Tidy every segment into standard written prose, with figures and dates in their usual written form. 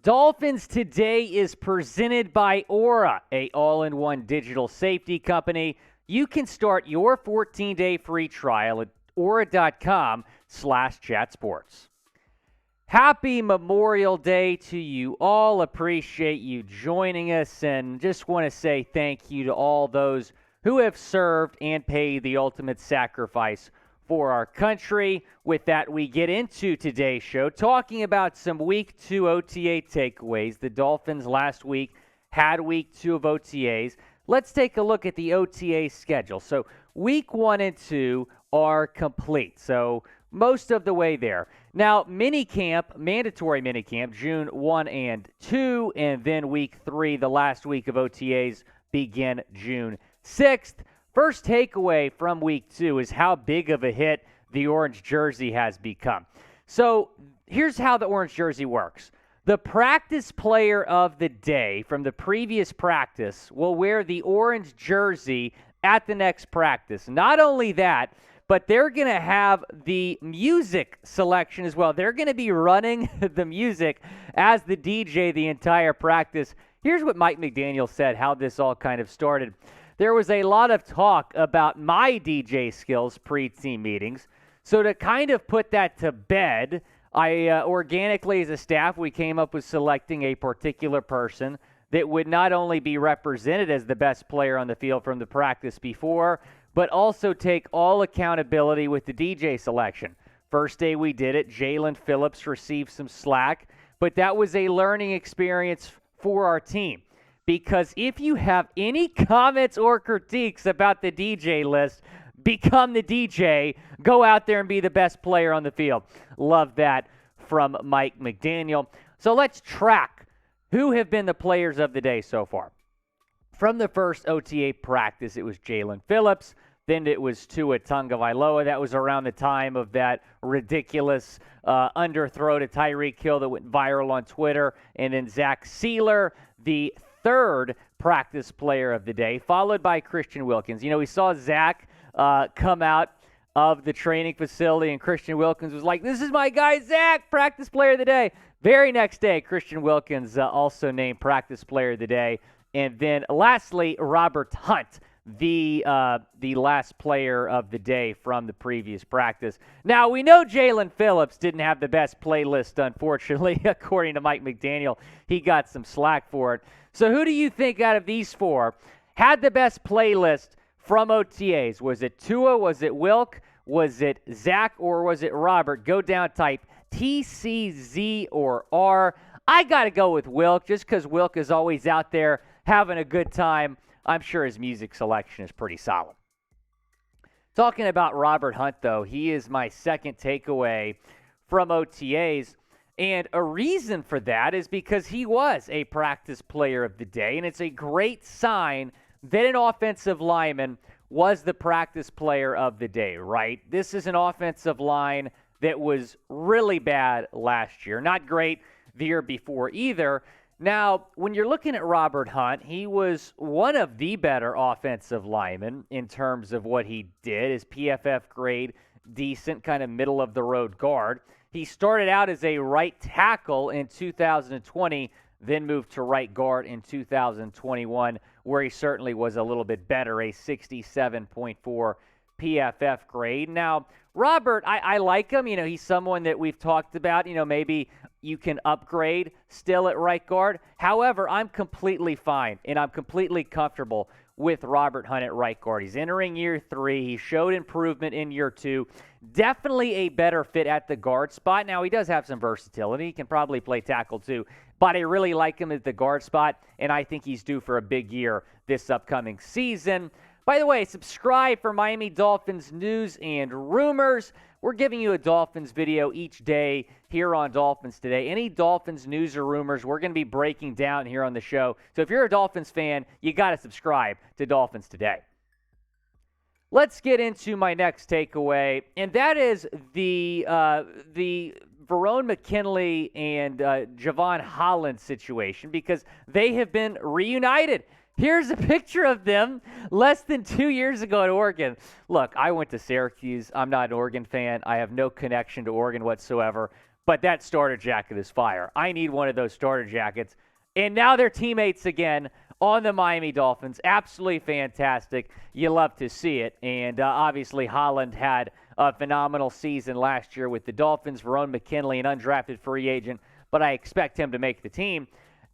Dolphins Today is presented by Aura, a all-in-one digital safety company. You can start your 14-day free trial at aura.com/chatsports. Happy Memorial Day to you all. Appreciate you joining us and just want to say thank you to all those who have served and paid the ultimate sacrifice for our country. With that, we get into today's show talking about some Week 2 OTA takeaways. The Dolphins last week had Week 2 of OTAs. Let's take a look at the OTA schedule. So Week 1 and 2 are complete, so most of the way there. Now, mandatory minicamp, June 1 and 2, and then Week 3, the last week of OTAs, begin June 6th. First takeaway from Week 2 is how big of a hit the orange jersey has become. So here's how the orange jersey works. The practice player of the day from the previous practice will wear the orange jersey at the next practice. Not only that, but they're going to have the music selection as well. They're going to be running the music as the DJ the entire practice. Here's what Mike McDaniel said, how this all kind of started. There was a lot of talk about my DJ skills pre-team meetings. So to kind of put that to bed, I organically as a staff, we came up with selecting a particular person that would not only be represented as the best player on the field from the practice before, but also take all accountability with the DJ selection. First day we did it, Jaelan Phillips received some slack, but that was a learning experience for our team. Because if you have any comments or critiques about the DJ list, become the DJ. Go out there and be the best player on the field. Love that from Mike McDaniel. So let's track who have been the players of the day so far. From the first OTA practice, it was Jaelan Phillips. Then it was Tua Tagavailoa. That was around the time of that ridiculous underthrow to Tyreek Hill that went viral on Twitter. And then Zach Seiler, the third practice player of the day, followed by Christian Wilkins. You know, we saw Zach come out of the training facility, and Christian Wilkins was like, "This is my guy, Zach, practice player of the day." Very next day, Christian Wilkins also named practice player of the day. And then lastly, Robert Hunt, the last player of the day from the previous practice. Now, we know Jaelan Phillips didn't have the best playlist, unfortunately. According to Mike McDaniel, he got some slack for it. So who do you think out of these four had the best playlist from OTAs? Was it Tua? Was it Wilk? Was it Zach? Or was it Robert? Go down, type TCZ or R. I got to go with Wilk just because Wilk is always out there having a good time. I'm sure his music selection is pretty solid. Talking about Robert Hunt, though, he is my second takeaway from OTAs. And a reason for that is because he was a practice player of the day, and it's a great sign that an offensive lineman was the practice player of the day, right? This is an offensive line that was really bad last year. Not great the year before either. Now, when you're looking at Robert Hunt, he was one of the better offensive linemen in terms of what he did. His PFF grade, decent, kind of middle-of-the-road guard. He started out as a right tackle in 2020, then moved to right guard in 2021, where he certainly was a little bit better, a 67.4 PFF grade. Now, Robert, I like him. You know, he's someone that we've talked about. You know, maybe you can upgrade still at right guard. However, I'm completely fine, and I'm completely comfortable with Robert Hunt at right guard. He's entering year 3. He showed improvement in year 2. Definitely a better fit at the guard spot. Now, he does have some versatility. He can probably play tackle too, but I really like him at the guard spot, and I think he's due for a big year this upcoming season. By the way, subscribe for Miami Dolphins news and rumors. We're giving you a Dolphins video each day here on Dolphins Today. Any Dolphins news or rumors, we're going to be breaking down here on the show. So if you're a Dolphins fan, you got to subscribe to Dolphins Today. Let's get into my next takeaway, and that is the Verone McKinley and Jevon Holland situation, because they have been reunited. Here's a picture of them less than 2 years ago at Oregon. Look, I went to Syracuse. I'm not an Oregon fan. I have no connection to Oregon whatsoever. but that starter jacket is fire. I need one of those starter jackets. And now they're teammates again on the Miami Dolphins. Absolutely fantastic. You love to see it. And obviously Holland had a phenomenal season last year with the Dolphins. Verone McKinley, an undrafted free agent, but I expect him to make the team.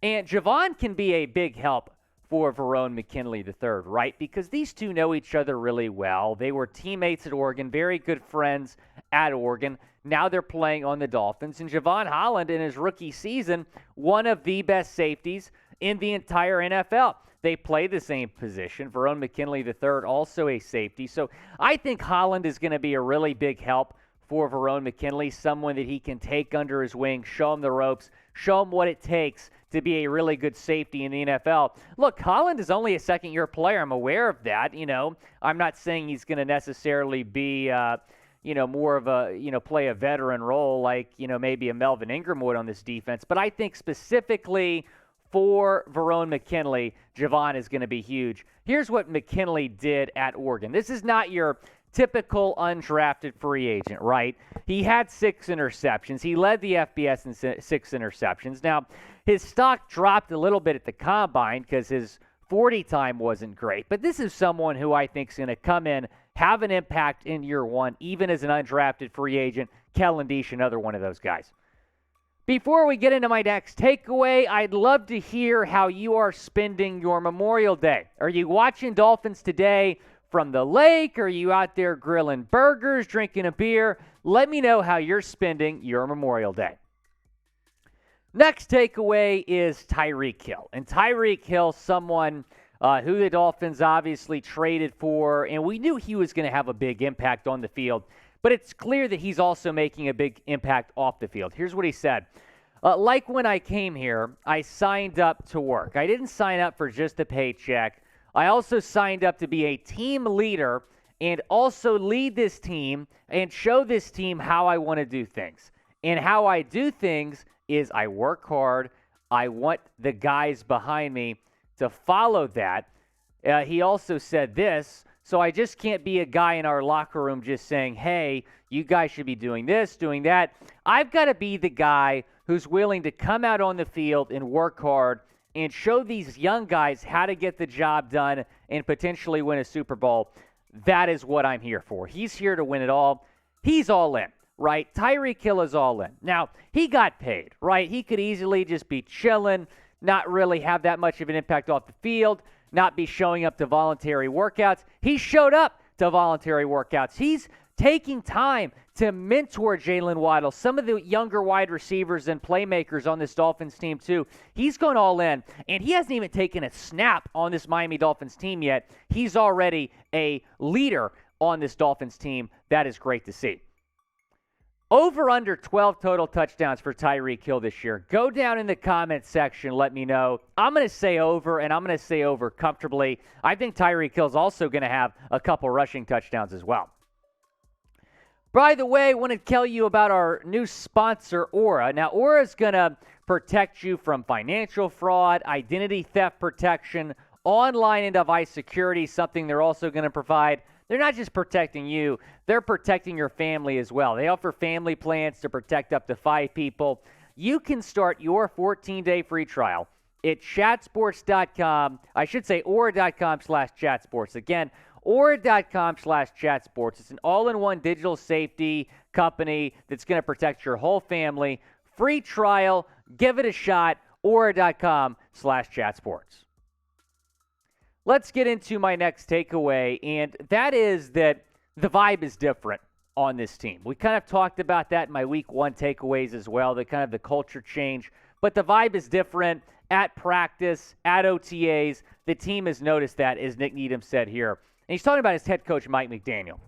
And Jevon can be a big help for Verone McKinley III, right? Because these two know each other really well. They were teammates at Oregon, very good friends at Oregon. Now they're playing on the Dolphins. And Jevon Holland, in his rookie season, one of the best safeties in the entire NFL. They play the same position. Verone McKinley III, also a safety. So I think Holland is going to be a really big help for Verone McKinley, someone that he can take under his wing, show him the ropes, show him what it takes to be a really good safety in the NFL. Look, Holland is only a second-year player. I'm aware of that. I'm not saying he's going to necessarily be more of a, play a veteran role like, maybe a Melvin Ingram would on this defense. But I think specifically for Verone McKinley, Jevon is going to be huge. Here's what McKinley did at Oregon. This is not your typical undrafted free agent, right? He had 6 interceptions. He led the FBS in 6 interceptions. Now, his stock dropped a little bit at the combine because his 40 time wasn't great. But this is someone who I think is going to come in, have an impact in year one, even as an undrafted free agent. Kellen Diesch, another one of those guys. Before we get into my next takeaway, I'd love to hear how you are spending your Memorial Day. Are you watching Dolphins Today from the lake? Are you out there grilling burgers, drinking a beer? Let me know how you're spending your Memorial Day. Next takeaway is Tyreek Hill. And Tyreek Hill, someone who the Dolphins obviously traded for, and we knew he was going to have a big impact on the field. But it's clear that he's also making a big impact off the field. Here's what he said. Like when I came here, I signed up to work. I didn't sign up for just a paycheck. I also signed up to be a team leader and also lead this team and show this team how I want to do things. And how I do things is I work hard. I want the guys behind me to follow that. He also said this. So I just can't be a guy in our locker room just saying, hey, you guys should be doing this, doing that. I've got to be the guy who's willing to come out on the field and work hard and show these young guys how to get the job done and potentially win a Super Bowl. That is what I'm here for. He's here to win it all. He's all in, right? Tyreek Hill is all in. Now, he got paid, right? He could easily just be chilling, not really have that much of an impact off the field, not be showing up to voluntary workouts. He showed up to voluntary workouts. He's taking time to mentor Jalen Waddle, some of the younger wide receivers and playmakers on this Dolphins team too. He's gone all in, and he hasn't even taken a snap on this Miami Dolphins team yet. He's already a leader on this Dolphins team. That is great to see. Over under 12 total touchdowns for Tyreek Hill this year. Go down in the comments section. Let me know. I'm going to say over, and I'm going to say over comfortably. I think Tyreek Hill is also going to have a couple rushing touchdowns as well. By the way, I want to tell you about our new sponsor, Aura. Now, Aura is going to protect you from financial fraud, identity theft protection, online and device security, something they're also going to provide. They're not just protecting you, they're protecting your family as well. They offer family plans to protect up to 5 people. You can start your 14-day free trial at chatsports.com. I should say aura.com/chatsports. Again, aura.com/chatsports. It's an all-in-one digital safety company that's going to protect your whole family. Free trial. Give it a shot. aura.com/chatsports. Let's get into my next takeaway, and that is that the vibe is different on this team. We kind of talked about that in my week 1 takeaways as well, the culture change. But the vibe is different at practice, at OTAs. The team has noticed that, as Nik Needham said here. And he's talking about his head coach, Mike McDaniel.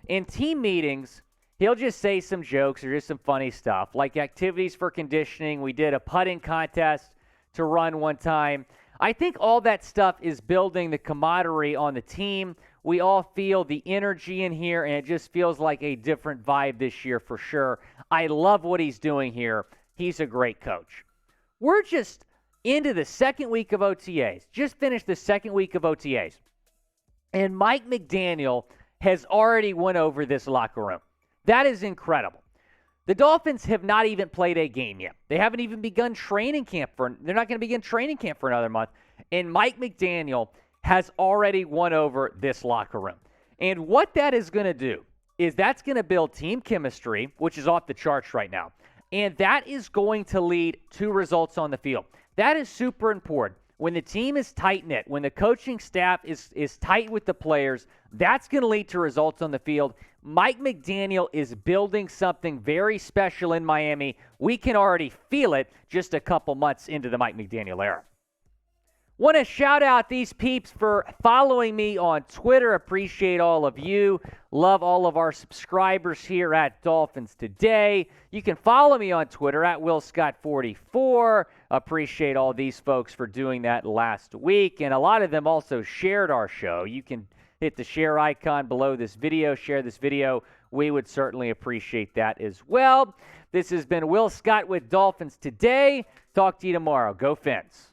In team meetings, he'll just say some jokes or just some funny stuff, like activities for conditioning. We did a putting contest to run one time. I think all that stuff is building the camaraderie on the team. We all feel the energy in here, and it just feels like a different vibe this year for sure. I love what he's doing here. He's a great coach. We're just into the second week of OTAs. Just finished the second week of OTAs. And Mike McDaniel has already won over this locker room. That is incredible. The Dolphins have not even played a game yet. They haven't even begun training camp they're not going to begin training camp for another month. And Mike McDaniel has already won over this locker room. And what that is going to do is that's going to build team chemistry, which is off the charts right now. And that is going to lead to results on the field. That is super important. When the team is tight-knit, when the coaching staff is tight with the players, that's going to lead to results on the field. Mike McDaniel is building something very special in Miami. We can already feel it just a couple months into the Mike McDaniel era. Want to shout out these peeps for following me on Twitter. Appreciate all of you. Love all of our subscribers here at Dolphins Today. You can follow me on Twitter at WillScott44. Appreciate all these folks for doing that last week. And a lot of them also shared our show. You can hit the share icon below this video. Share this video. We would certainly appreciate that as well. This has been Will Scott with Dolphins Today. Talk to you tomorrow. Go Fins.